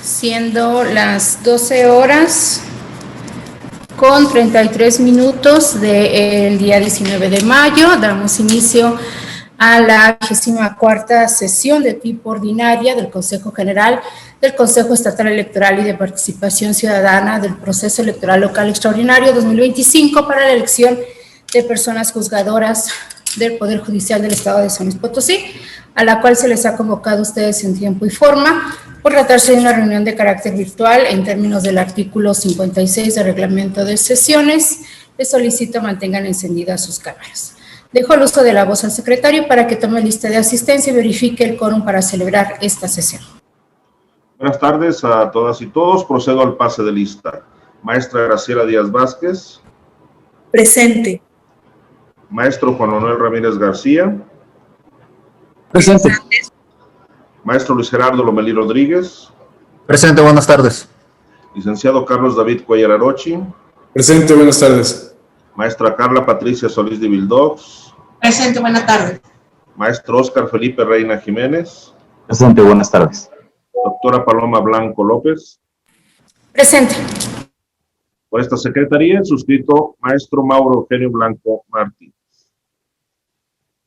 siendo las 12 horas con 33 minutos del día 19 de mayo. Damos inicio a la 24ª sesión de tipo ordinaria del Consejo General del Consejo Estatal Electoral y de Participación Ciudadana del Proceso Electoral Local Extraordinario 2025 para la elección de personas juzgadoras del Poder Judicial del Estado de San Luis Potosí, a la cual se les ha convocado a ustedes en tiempo y forma, por tratarse de una reunión de carácter virtual en términos del artículo 56 del reglamento de sesiones. Les solicito mantengan encendidas sus cámaras. Dejo el uso de la voz al secretario para que tome lista de asistencia y verifique el quórum para celebrar esta sesión. Buenas tardes a todas y todos. Procedo al pase de lista. Maestra Graciela Díaz Vázquez. Presente. Maestro Juan Manuel Ramírez García. Presente. Maestro Luis Gerardo Lomelí Rodríguez. Presente, buenas tardes. Licenciado Carlos David Cuellar Arochi. Presente, buenas tardes. Maestra Carla Patricia Solís de Vildox. Presente, buenas tardes. Maestro Óscar Felipe Reina Jiménez. Presente, buenas tardes. Doctora Paloma Blanco López. Presente. Por esta secretaría, el suscrito Maestro Mauro Eugenio Blanco Martínez.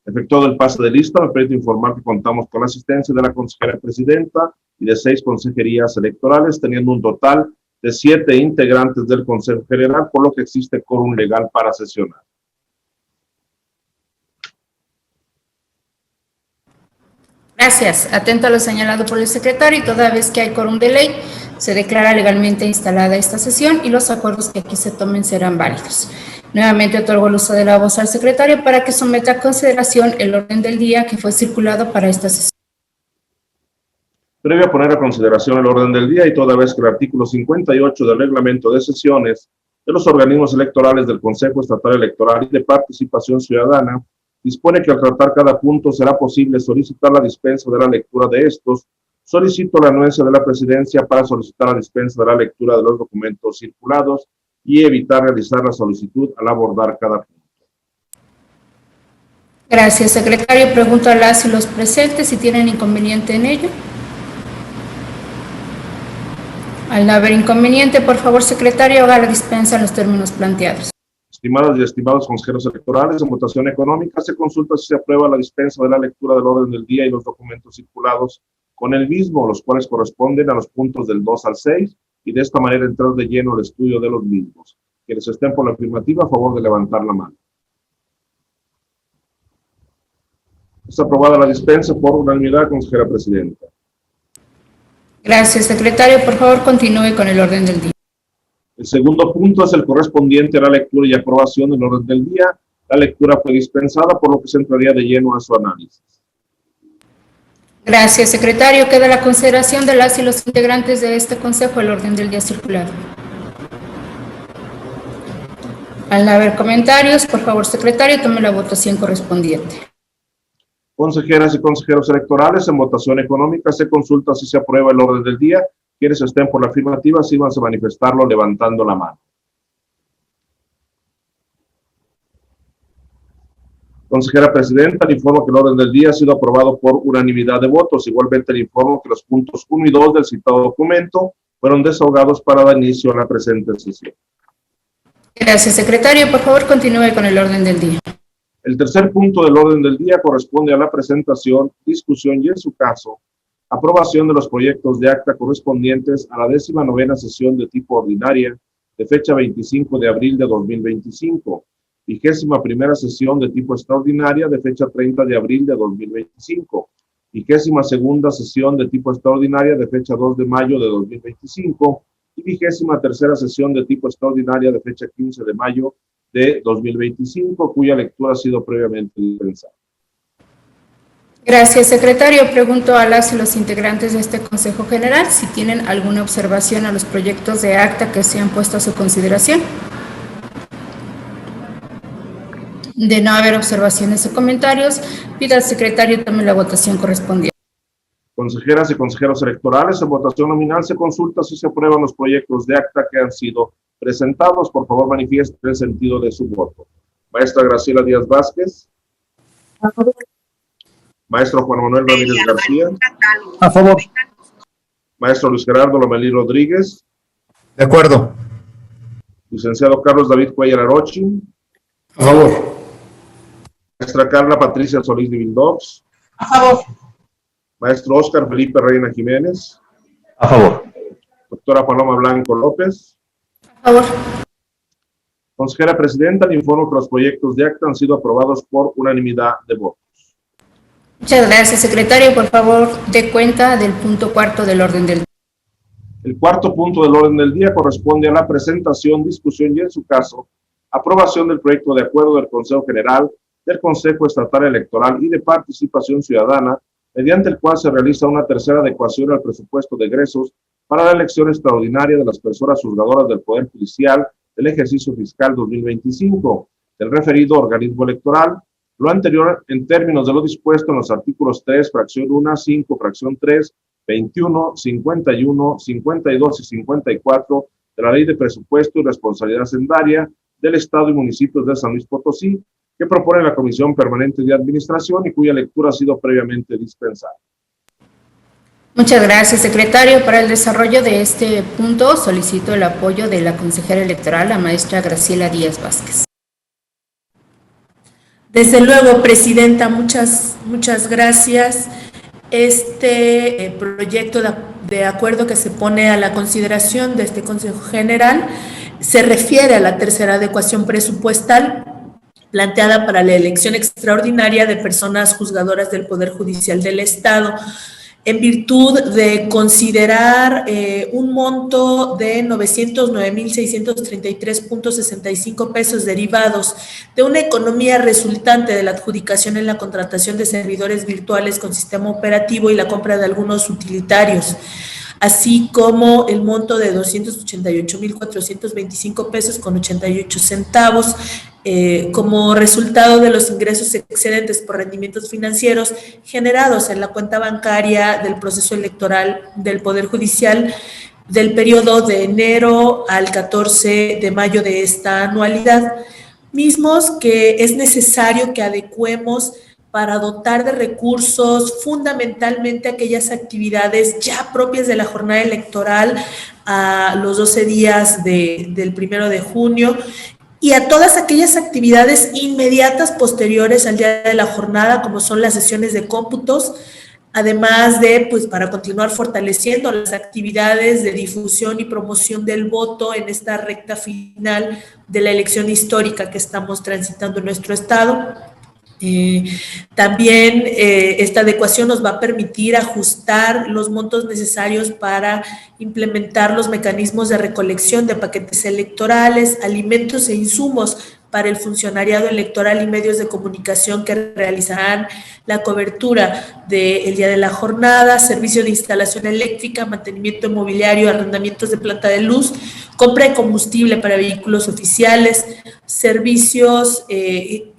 Efectuado el pase de lista, me permito informar que contamos con la asistencia de la consejera presidenta y de 6 consejerías electorales, teniendo un total de 7 integrantes del Consejo General, por lo que existe quórum legal para sesionar. Gracias. Atento a lo señalado por el secretario, y toda vez que hay quórum de ley, se declara legalmente instalada esta sesión y los acuerdos que aquí se tomen serán válidos. Nuevamente otorgo el uso de la voz al secretario para que someta a consideración el orden del día que fue circulado para esta sesión. Previo a poner a consideración el orden del día y toda vez que el artículo 58 del reglamento de sesiones de los organismos electorales del Consejo Estatal Electoral y de Participación Ciudadana dispone que al tratar cada punto será posible solicitar la dispensa de la lectura de estos, solicito la anuencia de la presidencia para solicitar la dispensa de la lectura de los documentos circulados y evitar realizar la solicitud al abordar cada punto. Gracias, secretario. Pregunto a las y los presentes si tienen inconveniente en ello. Al no haber inconveniente, por favor, secretario, haga la dispensa en los términos planteados. Estimadas y estimados consejeros electorales, en votación económica se consulta si se aprueba la dispensa de la lectura del orden del día y los documentos circulados con el mismo, los cuales corresponden a los puntos del 2 al 6, y de esta manera entrar de lleno al estudio de los mismos. Quienes estén por la afirmativa, a favor de levantar la mano. Es aprobada la dispensa por unanimidad, consejera presidenta. Gracias, secretario. Por favor, continúe con el orden del día. El segundo punto es el correspondiente a la lectura y aprobación del orden del día. La lectura fue dispensada, por lo que se entraría de lleno a su análisis. Gracias, secretario. Queda la consideración de las y los integrantes de este consejo el orden del día circulado. Al no haber comentarios, por favor, secretario, tome la votación correspondiente. Consejeras y consejeros electorales, en votación económica se consulta si se aprueba el orden del día. Quienes estén por la afirmativa, sírvanse a manifestarlo levantando la mano. Consejera presidenta, le informo que el orden del día ha sido aprobado por unanimidad de votos. Igualmente le informo que los puntos 1 y 2 del citado documento fueron desahogados para dar inicio a la presente sesión. Gracias, secretario. Por favor, continúe con el orden del día. El tercer punto del orden del día corresponde a la presentación, discusión y, en su caso, aprobación de los proyectos de acta correspondientes a la 19ª sesión de tipo ordinaria de fecha 25 de abril de 2025, 21ª sesión de tipo extraordinaria de fecha 30 de abril de 2025, 22ª sesión de tipo extraordinaria de fecha 2 de mayo de 2025 y 23ª sesión de tipo extraordinaria de fecha 15 de mayo de 2025, cuya lectura ha sido previamente dispensada. Gracias, secretario. Pregunto a las y los integrantes de este Consejo General si tienen alguna observación a los proyectos de acta que se han puesto a su consideración. De no haber observaciones o comentarios, pido al secretario tome la votación correspondiente. Consejeras y consejeros electorales, en votación nominal se consulta si se aprueban los proyectos de acta que han sido presentados. Por favor, manifieste el sentido de su voto. Maestra Graciela Díaz Vázquez. A favor. Maestro Juan Manuel Ramírez García. A favor. Maestro Luis Gerardo Lomelí Rodríguez. De acuerdo. Licenciado Carlos David Cuellar Arochi. A favor. Maestra Carla Patricia Solís de Vildox. A favor. Maestro Óscar Felipe Reina Jiménez. A favor. Doctora Paloma Blanco López. A favor. Consejera Presidenta, le informo que los proyectos de acta han sido aprobados por unanimidad de votos. Muchas gracias, secretario. Por favor, dé cuenta del punto cuarto del orden del día. El cuarto punto del orden del día corresponde a la presentación, discusión y, en su caso, aprobación del proyecto de acuerdo del Consejo General, del Consejo Estatal Electoral y de Participación Ciudadana, mediante el cual se realiza una tercera adecuación al presupuesto de egresos para la elección extraordinaria de las personas juzgadoras del Poder Judicial del ejercicio fiscal 2025 del referido organismo electoral, lo anterior en términos de lo dispuesto en los artículos 3, fracción 1, 5, fracción 3, 21, 51, 52 y 54 de la Ley de Presupuesto y Responsabilidad Hacendaria del Estado y Municipios de San Luis Potosí, que propone la Comisión Permanente de Administración y cuya lectura ha sido previamente dispensada. Muchas gracias, secretario. Para el desarrollo de este punto, solicito el apoyo de la consejera electoral, la maestra Graciela Díaz Vázquez. Desde luego, Presidenta, muchas gracias. Este proyecto de acuerdo que se pone a la consideración de este Consejo General se refiere a la tercera adecuación presupuestal planteada para la elección extraordinaria de personas juzgadoras del Poder Judicial del Estado, en virtud de considerar un monto de 909,633.65 pesos derivados de una economía resultante de la adjudicación en la contratación de servidores virtuales con sistema operativo y la compra de algunos utilitarios, así como el monto de 288,425 pesos con 88 centavos, como resultado de los ingresos excedentes por rendimientos financieros generados en la cuenta bancaria del proceso electoral del Poder Judicial del periodo de enero al 14 de mayo de esta anualidad, mismos que es necesario que adecuemos para dotar de recursos fundamentalmente aquellas actividades ya propias de la jornada electoral a los 12 días del 1 de junio y a todas aquellas actividades inmediatas posteriores al día de la jornada, como son las sesiones de cómputos, además de, pues, para continuar fortaleciendo las actividades de difusión y promoción del voto en esta recta final de la elección histórica que estamos transitando en nuestro estado. También esta adecuación nos va a permitir ajustar los montos necesarios para implementar los mecanismos de recolección de paquetes electorales, alimentos e insumos para el funcionariado electoral y medios de comunicación que realizarán la cobertura del día de la jornada, servicio de instalación eléctrica, mantenimiento mobiliario, arrendamientos de planta de luz, compra de combustible para vehículos oficiales, servicios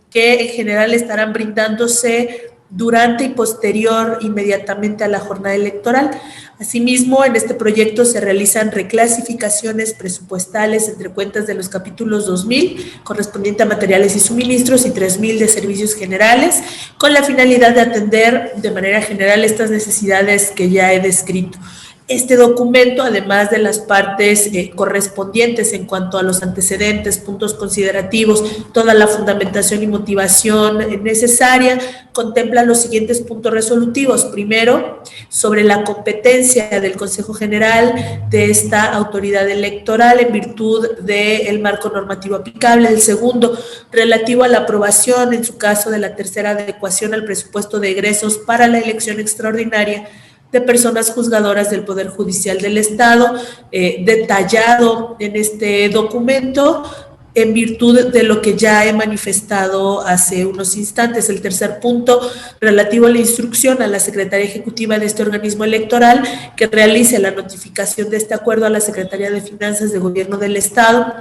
que en general estarán brindándose durante y posterior inmediatamente a la jornada electoral. Asimismo, en este proyecto se realizan reclasificaciones presupuestales entre cuentas de los capítulos 2000, correspondiente a materiales y suministros, y 3000 de servicios generales, con la finalidad de atender de manera general estas necesidades que ya he descrito. Este documento, además de las partes correspondientes en cuanto a los antecedentes, puntos considerativos, toda la fundamentación y motivación necesaria, contempla los siguientes puntos resolutivos. Primero, sobre la competencia del Consejo General de esta autoridad electoral en virtud del marco normativo aplicable. El segundo, relativo a la aprobación, en su caso, de la tercera adecuación al presupuesto de egresos para la elección extraordinaria de personas juzgadoras del Poder Judicial del Estado, detallado en este documento en virtud de lo que ya he manifestado hace unos instantes. El tercer punto, relativo a la instrucción a la Secretaría Ejecutiva de este organismo electoral que realice la notificación de este acuerdo a la Secretaría de Finanzas de Gobierno del Estado,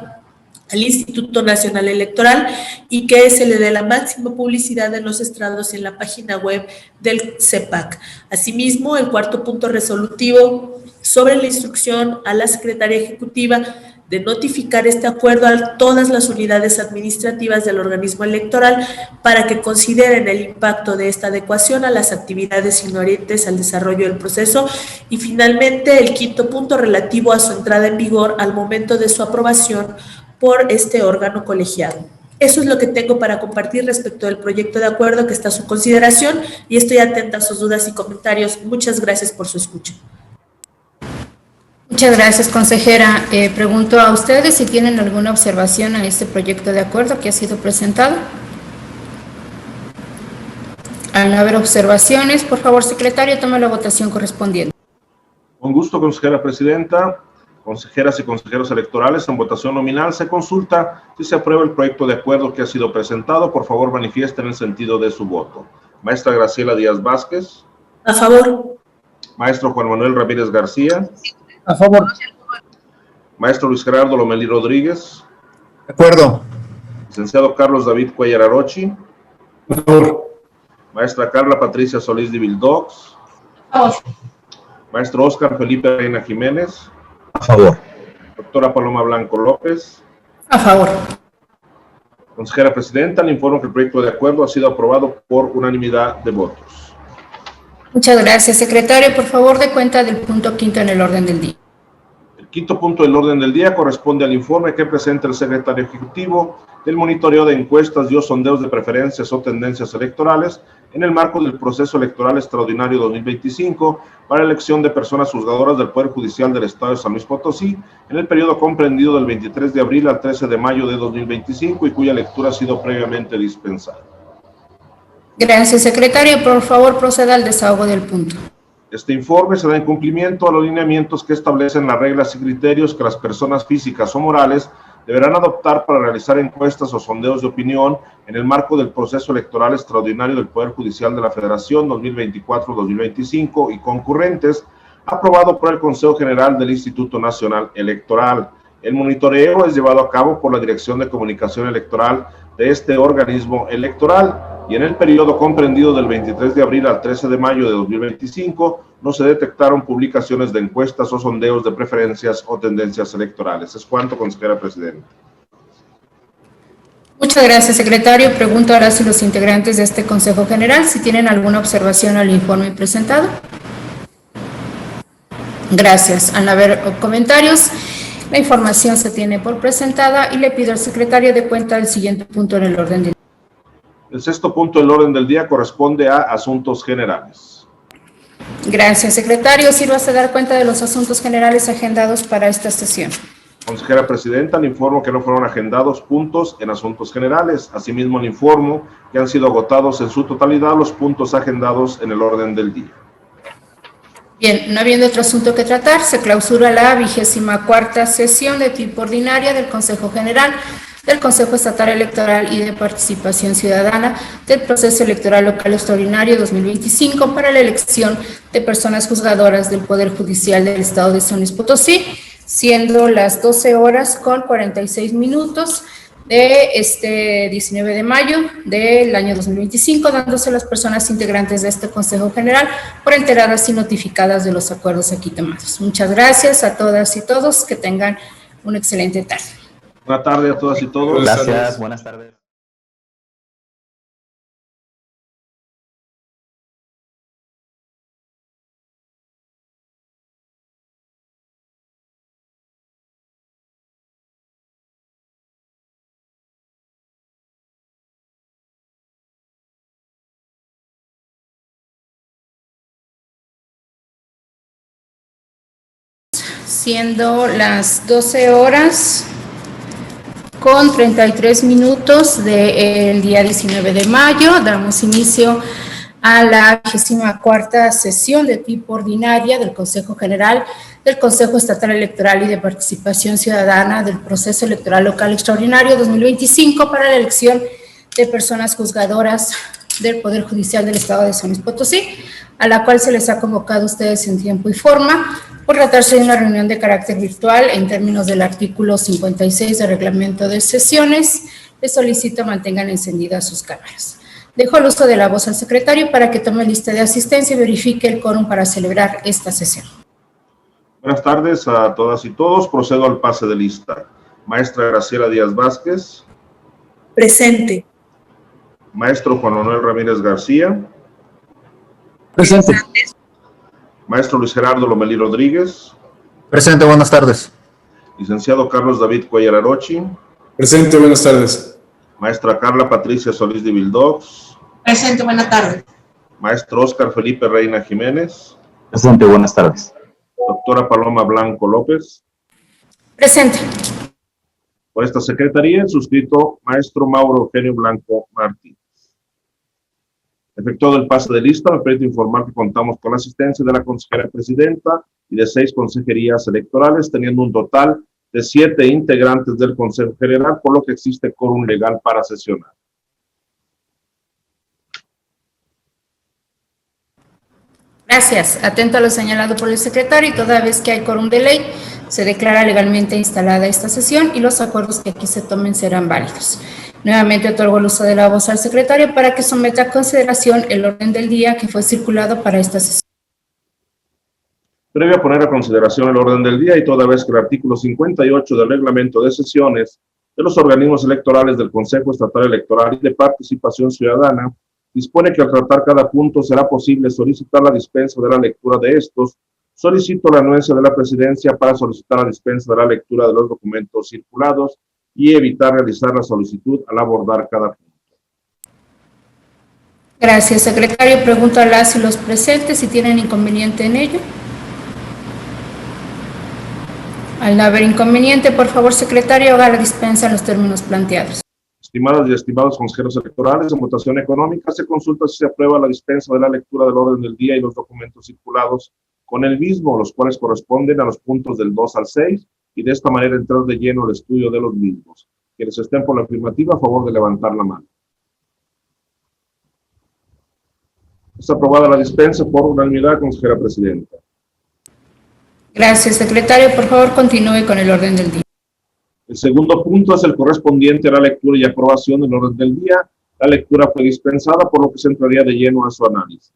al Instituto Nacional Electoral, y que se le dé la máxima publicidad en los estrados y en la página web del CEPAC. Asimismo, el cuarto punto resolutivo sobre la instrucción a la Secretaría Ejecutiva de notificar este acuerdo a todas las unidades administrativas del organismo electoral para que consideren el impacto de esta adecuación a las actividades inherentes al desarrollo del proceso. Y finalmente, el quinto punto relativo a su entrada en vigor al momento de su aprobación por este órgano colegiado. Eso es lo que tengo para compartir respecto del proyecto de acuerdo que está a su consideración y estoy atenta a sus dudas y comentarios. Muchas gracias por su escucha. Muchas gracias, consejera. Pregunto a ustedes si tienen alguna observación a este proyecto de acuerdo que ha sido presentado. Al no haber observaciones, por favor, secretario, tome la votación correspondiente. Con gusto, consejera presidenta. Consejeras y consejeros electorales, en votación nominal se consulta si se aprueba el proyecto de acuerdo que ha sido presentado. Por favor, manifiesten el sentido de su voto. Maestra Graciela Díaz Vázquez. A favor. Maestro Juan Manuel Ramírez García. A favor. Maestro Luis Gerardo Lomelí Rodríguez. De acuerdo. Licenciado Carlos David Cuellar Arochi. A favor. Maestra Carla Patricia Solís de Vildox. A favor. Maestro Óscar Felipe Reina Jiménez. A favor. Doctora Paloma Blanco López. A favor. Consejera presidenta, le informo que el proyecto de acuerdo ha sido aprobado por unanimidad de votos. Muchas gracias, secretario. Por favor, dé cuenta del punto quinto en el orden del día. El quinto punto del orden del día corresponde al informe que presenta el secretario ejecutivo del monitoreo de encuestas y o sondeos de preferencias o tendencias electorales en el marco del proceso electoral extraordinario 2025 para elección de personas juzgadoras del Poder Judicial del Estado de San Luis Potosí en el periodo comprendido del 23 de abril al 13 de mayo de 2025 y cuya lectura ha sido previamente dispensada. Gracias, secretario. Por favor, proceda al desahogo del punto. Este informe se da en cumplimiento a los lineamientos que establecen las reglas y criterios que las personas físicas o morales deberán adoptar para realizar encuestas o sondeos de opinión en el marco del proceso electoral extraordinario del Poder Judicial de la Federación 2024-2025 y concurrentes, aprobado por el Consejo General del Instituto Nacional Electoral. El monitoreo es llevado a cabo por la Dirección de Comunicación Electoral de este organismo electoral y en el periodo comprendido del 23 de abril al 13 de mayo de 2025 no se detectaron publicaciones de encuestas o sondeos de preferencias o tendencias electorales. Es cuanto, consejera presidenta. Muchas gracias, secretario. Pregunto ahora si los integrantes de este Consejo General si tienen alguna observación al informe presentado. Gracias. Al no haber comentarios, la información se tiene por presentada y le pido al secretario de cuenta del siguiente punto en el orden del día. El sexto punto del orden del día corresponde a asuntos generales. Gracias, secretario. Sírvase dar cuenta de los asuntos generales agendados para esta sesión. Consejera presidenta, le informo que no fueron agendados puntos en asuntos generales. Asimismo, le informo que han sido agotados en su totalidad los puntos agendados en el orden del día. Bien, no habiendo otro asunto que tratar, se clausura la 24ª sesión de tipo ordinaria del Consejo General del Consejo Estatal Electoral y de Participación Ciudadana del Proceso Electoral Local Extraordinario 2025 para la elección de personas juzgadoras del Poder Judicial del Estado de San Luis Potosí, siendo las 12:46 de este 19 de mayo del año 2025, dándose a las personas integrantes de este Consejo General por enteradas y notificadas de los acuerdos aquí tomados. Muchas gracias a todas y todos, que tengan una excelente tarde. Buenas tardes a todas y todos. Gracias, buenas tardes. Siendo las 12:33 del día 19 de mayo, damos inicio a la 24ª sesión de tipo ordinaria del Consejo General del Consejo Estatal Electoral y de Participación Ciudadana del Proceso Electoral Local Extraordinario 2025 para la elección de personas juzgadoras del Poder Judicial del Estado de San Luis Potosí, a la cual se les ha convocado a ustedes en tiempo y forma, por tratarse de una reunión de carácter virtual en términos del artículo 56 del reglamento de sesiones. Les solicito mantengan encendidas sus cámaras. Dejo el uso de la voz al secretario para que tome lista de asistencia y verifique el quórum para celebrar esta sesión. Buenas tardes a todas y todos. Procedo al pase de lista. Maestra Graciela Díaz Vázquez. Presente. Maestro Juan Manuel Ramírez García. Presente. Maestro Luis Gerardo Lomelí Rodríguez. Presente, buenas tardes. Licenciado Carlos David Cuellar Arochi. Presente, buenas tardes. Maestra Carla Patricia Solís de Vildox. Presente, buenas tardes. Maestro Óscar Felipe Reina Jiménez. Presente, buenas tardes. Doctora Paloma Blanco López. Presente. Por esta secretaría, el suscrito Maestro Mauro Eugenio Blanco Martínez. Efectuado el pase de lista, me permito informar que contamos con la asistencia de la consejera presidenta y de 6 consejerías electorales, teniendo un total de 7 integrantes del Consejo General, por lo que existe quórum legal para sesionar. Gracias. Atento a lo señalado por el secretario, y toda vez que hay quórum de ley, se declara legalmente instalada esta sesión y los acuerdos que aquí se tomen serán válidos. Nuevamente otorgo el uso de la voz al secretario para que someta a consideración el orden del día que fue circulado para esta sesión. Previo a poner a consideración el orden del día y toda vez que el artículo 58 del reglamento de sesiones de los organismos electorales del Consejo Estatal Electoral y de Participación Ciudadana dispone que al tratar cada punto será posible solicitar la dispensa de la lectura de estos, solicito la anuencia de la presidencia para solicitar la dispensa de la lectura de los documentos circulados y evitar realizar la solicitud al abordar cada punto. Gracias, secretario. Pregunto a las y los presentes si tienen inconveniente en ello. Al no haber inconveniente, por favor, secretario, haga la dispensa en los términos planteados. Estimadas y estimados consejeros electorales, en votación económica se consulta si se aprueba la dispensa de la lectura del orden del día y los documentos circulados con el mismo, los cuales corresponden a los puntos del 2 al 6, y de esta manera entrar de lleno al estudio de los mismos. Quienes estén por la afirmativa, a favor de levantar la mano. Es aprobada la dispensa por unanimidad, consejera presidenta. Gracias, secretario. Por favor, continúe con el orden del día. El segundo punto es el correspondiente a la lectura y aprobación del orden del día. La lectura fue dispensada, por lo que se entraría de lleno a su análisis.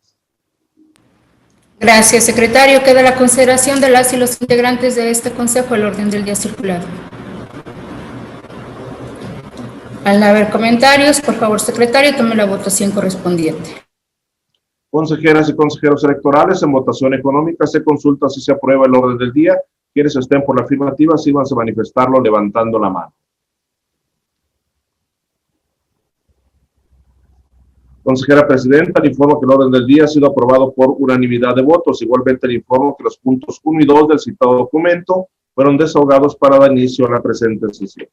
Gracias, secretario. Queda la consideración de las y los integrantes de este consejo el orden del día circulado. Al no haber comentarios, por favor, secretario, tome la votación correspondiente. Consejeras y consejeros electorales, en votación económica se consulta si se aprueba el orden del día. Quienes estén por la afirmativa, sírvanse a manifestarlo levantando la mano. Consejera presidenta, le informo que el orden del día ha sido aprobado por unanimidad de votos. Igualmente le informo que los puntos 1 y 2 del citado documento fueron desahogados para dar inicio a la presente sesión.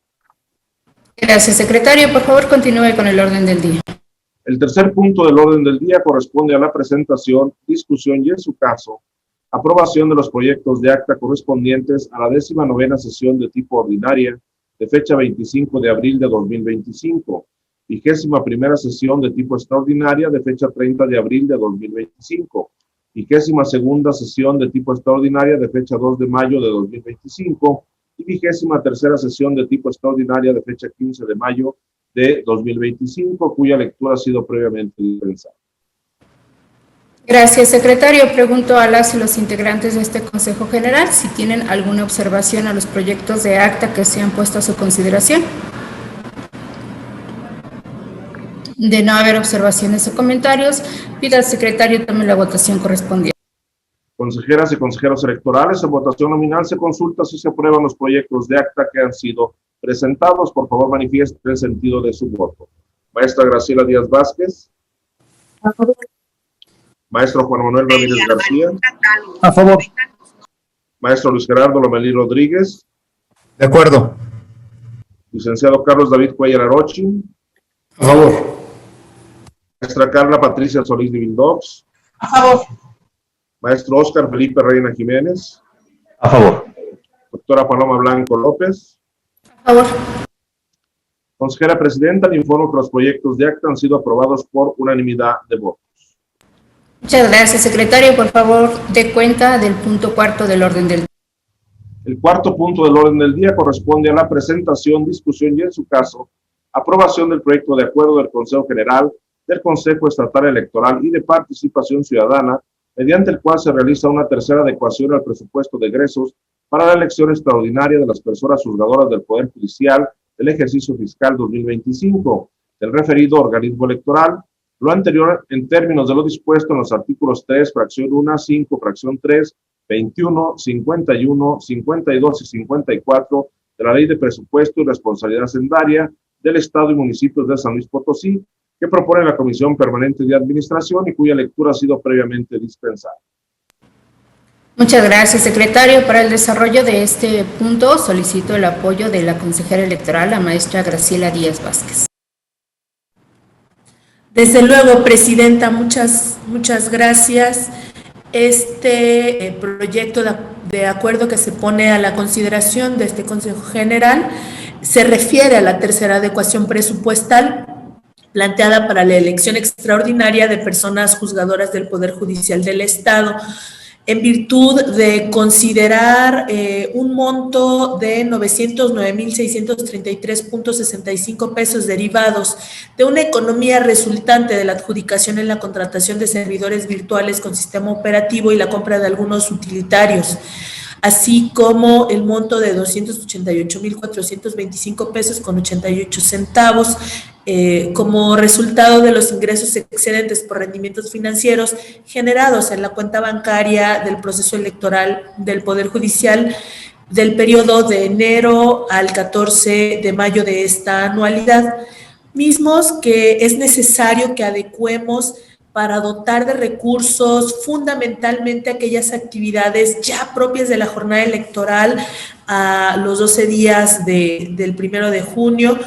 Gracias, secretario. Por favor, continúe con el orden del día. El tercer punto del orden del día corresponde a la presentación, discusión y, en su caso, aprobación de los proyectos de acta correspondientes a la 19ª sesión de tipo ordinaria de fecha 25 de abril de 2025, 21ª sesión de tipo extraordinaria de fecha 30 de abril de 2025, 22ª sesión de tipo extraordinaria de fecha 2 de mayo de 2025 y 23ª sesión de tipo extraordinaria de fecha 15 de mayo de 2025, cuya lectura ha sido previamente dispensada. Gracias, secretario. Pregunto a las y los integrantes de este Consejo General si tienen alguna observación a los proyectos de acta que se han puesto a su consideración. De no haber observaciones o comentarios, pido al secretario tome la votación correspondiente. Consejeras y consejeros electorales, en votación nominal se consulta si se aprueban los proyectos de acta que han sido presentados. Por favor, manifieste el sentido de su voto. Maestra Graciela Díaz Vázquez. A favor. Maestro Juan Manuel Ramírez García. A favor. Maestro Luis Gerardo Lomelí Rodríguez. De acuerdo. Licenciado Carlos David Cuellar Arochi. A favor. Maestra Carla Patricia Solís de Vildox. A favor. Maestro Óscar Felipe Reina Jiménez. A favor. Doctora Paloma Blanco López. A favor. Consejera presidenta, le informo que los proyectos de acta han sido aprobados por unanimidad de votos. Muchas gracias, secretario. Por favor, dé cuenta del punto 4 del orden del día. El cuarto punto del orden del día corresponde a la presentación, discusión y, en su caso, aprobación del proyecto de acuerdo del Consejo General, del Consejo Estatal Electoral y de Participación Ciudadana mediante el cual se realiza una tercera adecuación al presupuesto de egresos para la elección extraordinaria de las personas juzgadoras del Poder Judicial del ejercicio fiscal 2025 del referido organismo electoral, lo anterior en términos de lo dispuesto en los artículos 3, fracción 1, 5, fracción 3, 21, 51, 52 y 54 de la Ley de Presupuesto y Responsabilidad Hacendaria del Estado y Municipios de San Luis Potosí, que propone la Comisión Permanente de Administración y cuya lectura ha sido previamente dispensada. Muchas gracias, secretario. Para el desarrollo de este punto solicito el apoyo de la consejera electoral, la maestra Graciela Díaz Vázquez. Desde luego, presidenta, muchas gracias. Este proyecto de acuerdo que se pone a la consideración de este Consejo General se refiere a la tercera adecuación presupuestal planteada para la elección extraordinaria de personas juzgadoras del Poder Judicial del Estado, en virtud de considerar un monto de 909,633.65 pesos derivados de una economía resultante de la adjudicación en la contratación de servidores virtuales con sistema operativo y la compra de algunos utilitarios, así como el monto de 288,425 pesos con 88 centavos, como resultado de los ingresos excedentes por rendimientos financieros generados en la cuenta bancaria del proceso electoral del Poder Judicial del periodo de enero al 14 de mayo de esta anualidad, mismos que es necesario que adecuemos para dotar de recursos fundamentalmente aquellas actividades ya propias de la jornada electoral a los 12 días del 1 de junio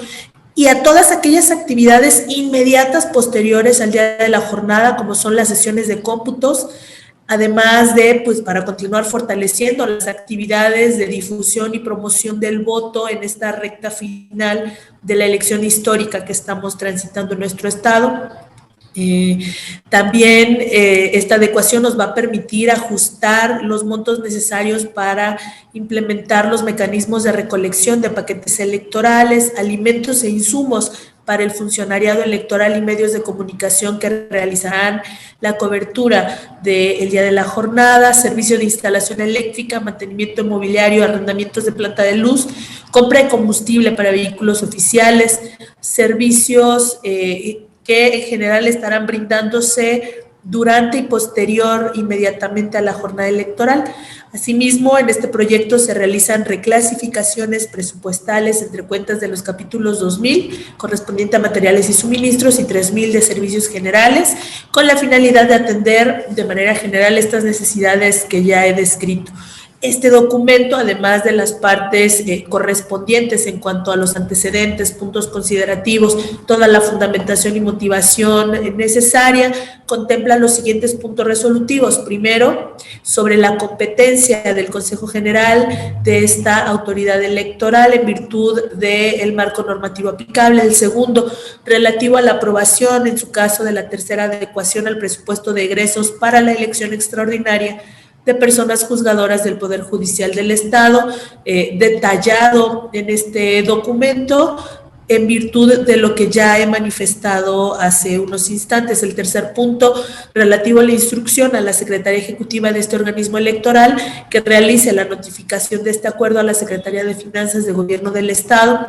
y a todas aquellas actividades inmediatas posteriores al día de la jornada, como son las sesiones de cómputos, además de, pues, para continuar fortaleciendo las actividades de difusión y promoción del voto en esta recta final de la elección histórica que estamos transitando en nuestro estado. También esta adecuación nos va a permitir ajustar los montos necesarios para implementar los mecanismos de recolección de paquetes electorales, alimentos e insumos para el funcionariado electoral y medios de comunicación que realizarán la cobertura del día de la jornada, servicio de instalación eléctrica, mantenimiento mobiliario, arrendamientos de planta de luz, compra de combustible para vehículos oficiales, servicios que en general estarán brindándose durante y posterior inmediatamente a la jornada electoral. Asimismo, en este proyecto se realizan reclasificaciones presupuestales entre cuentas de los capítulos 2000, correspondiente a materiales y suministros, y 3000 de servicios generales, con la finalidad de atender de manera general estas necesidades que ya he descrito. Este documento, además de las partes correspondientes en cuanto a los antecedentes, puntos considerativos, toda la fundamentación y motivación necesaria, contempla los siguientes puntos resolutivos. Primero, sobre la competencia del Consejo General de esta autoridad electoral en virtud del marco normativo aplicable. El segundo, relativo a la aprobación, en su caso, de la tercera adecuación al presupuesto de egresos para la elección extraordinaria de personas juzgadoras del Poder Judicial del Estado, detallado en este documento en virtud de lo que ya he manifestado hace unos instantes. El tercer punto, relativo a la instrucción a la Secretaría Ejecutiva de este organismo electoral que realice la notificación de este acuerdo a la Secretaría de Finanzas de Gobierno del Estado,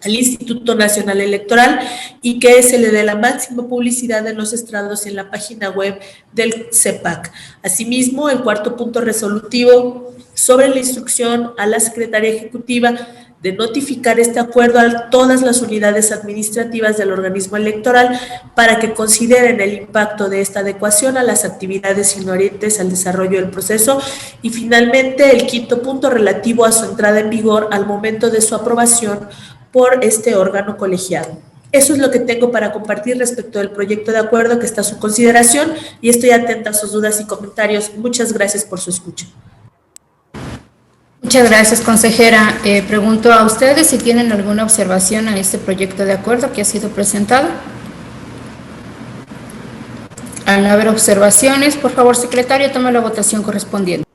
al Instituto Nacional Electoral, y que se le dé la máxima publicidad en los estrados y en la página web del CEPAC. Asimismo, el cuarto punto resolutivo sobre la instrucción a la Secretaría Ejecutiva de notificar este acuerdo a todas las unidades administrativas del organismo electoral para que consideren el impacto de esta adecuación a las actividades inherentes al desarrollo del proceso. Y finalmente, el quinto punto relativo a su entrada en vigor al momento de su aprobación por este órgano colegiado. Eso es lo que tengo para compartir respecto del proyecto de acuerdo que está a su consideración y estoy atenta a sus dudas y comentarios. Muchas gracias por su escucha. Muchas gracias, consejera. Pregunto a ustedes si tienen alguna observación a este proyecto de acuerdo que ha sido presentado. Al no haber observaciones, por favor, secretario, tome la votación correspondiente.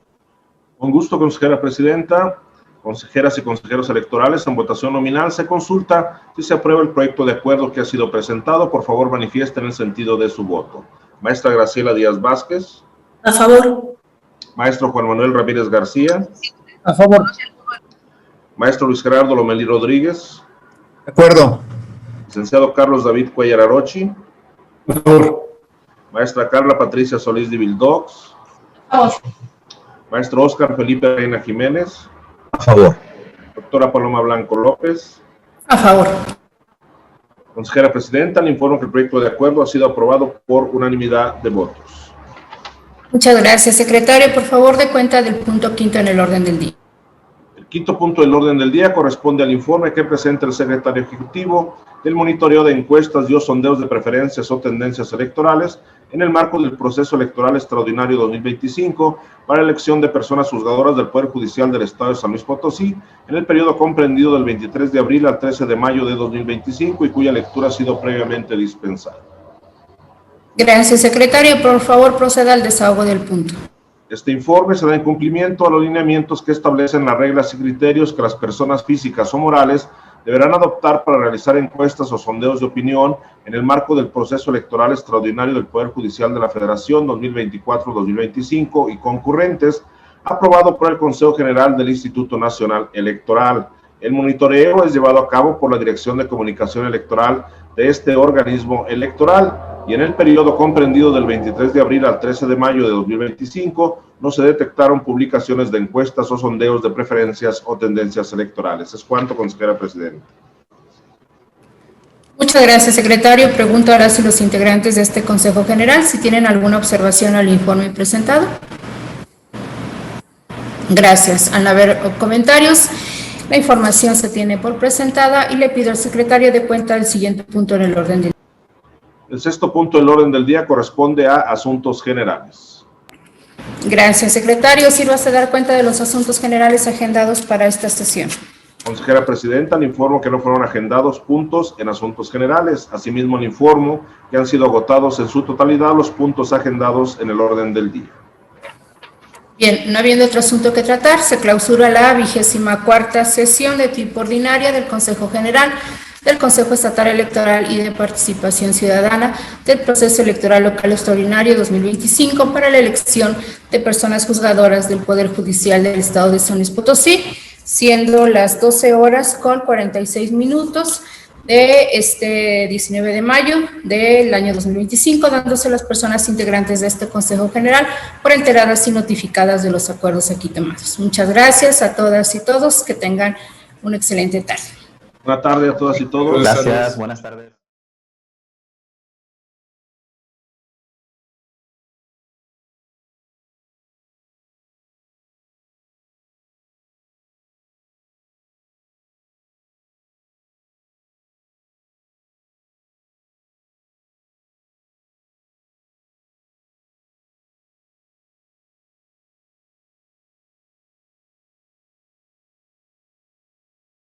Con gusto, consejera presidenta. Consejeras y consejeros electorales, en votación nominal se consulta si se aprueba el proyecto de acuerdo que ha sido presentado. Por favor, manifiesten el sentido de su voto. Maestra Graciela Díaz Vázquez. A favor. Maestro Juan Manuel Ramírez García. A favor. Maestro Luis Gerardo Lomelí Rodríguez. De acuerdo. Licenciado Carlos David Cuellar Arochi. A favor. Maestra Carla Patricia Solís de Vildox. A favor. Maestro Óscar Felipe Reina Jiménez. A favor. Doctora Paloma Blanco López. A favor. Consejera Presidenta, le informo que el proyecto de acuerdo ha sido aprobado por unanimidad de votos. Muchas gracias, secretario. Por favor, dé cuenta del punto quinto en el orden del día. El quinto punto del orden del día corresponde al informe que presenta el secretario ejecutivo del monitoreo de encuestas y o sondeos de preferencias o tendencias electorales en el marco del proceso electoral extraordinario 2025 para la elección de personas juzgadoras del Poder Judicial del Estado de San Luis Potosí en el periodo comprendido del 23 de abril al 13 de mayo de 2025 y cuya lectura ha sido previamente dispensada. Gracias, secretario. Por favor, proceda al desahogo del punto. Este informe se da en cumplimiento a los lineamientos que establecen las reglas y criterios que las personas físicas o morales deberán adoptar para realizar encuestas o sondeos de opinión en el marco del proceso electoral extraordinario del Poder Judicial de la Federación 2024-2025 y concurrentes, aprobado por el Consejo General del Instituto Nacional Electoral. El monitoreo es llevado a cabo por la Dirección de Comunicación Electoral de este organismo electoral y en el periodo comprendido del 23 de abril al 13 de mayo de 2025 no se detectaron publicaciones de encuestas o sondeos de preferencias o tendencias electorales. Es cuanto, consejera presidenta. Muchas gracias, secretario. Pregunto ahora si los integrantes de este Consejo General si tienen alguna observación al informe presentado. Gracias. Al no haber comentarios, la información se tiene por presentada y le pido al secretario de cuenta del siguiente punto en el orden del día. El sexto punto del orden del día corresponde a asuntos generales. Gracias, secretario. Sírvase dar cuenta de los asuntos generales agendados para esta sesión. Consejera presidenta, le informo que no fueron agendados puntos en asuntos generales. Asimismo, le informo que han sido agotados en su totalidad los puntos agendados en el orden del día. Bien, no habiendo otro asunto que tratar, se clausura la 24ª sesión de tipo ordinaria del Consejo General del Consejo Estatal Electoral y de Participación Ciudadana del Proceso Electoral Local Extraordinario 2025 para la elección de personas juzgadoras del Poder Judicial del Estado de San Luis Potosí, siendo las 12:46 de este 19 de mayo del año 2025, dándose a las personas integrantes de este Consejo General por enteradas y notificadas de los acuerdos aquí tomados. Muchas gracias a todas y todos, que tengan una excelente tarde. Buenas tardes a todas y todos. Gracias, buenas tardes.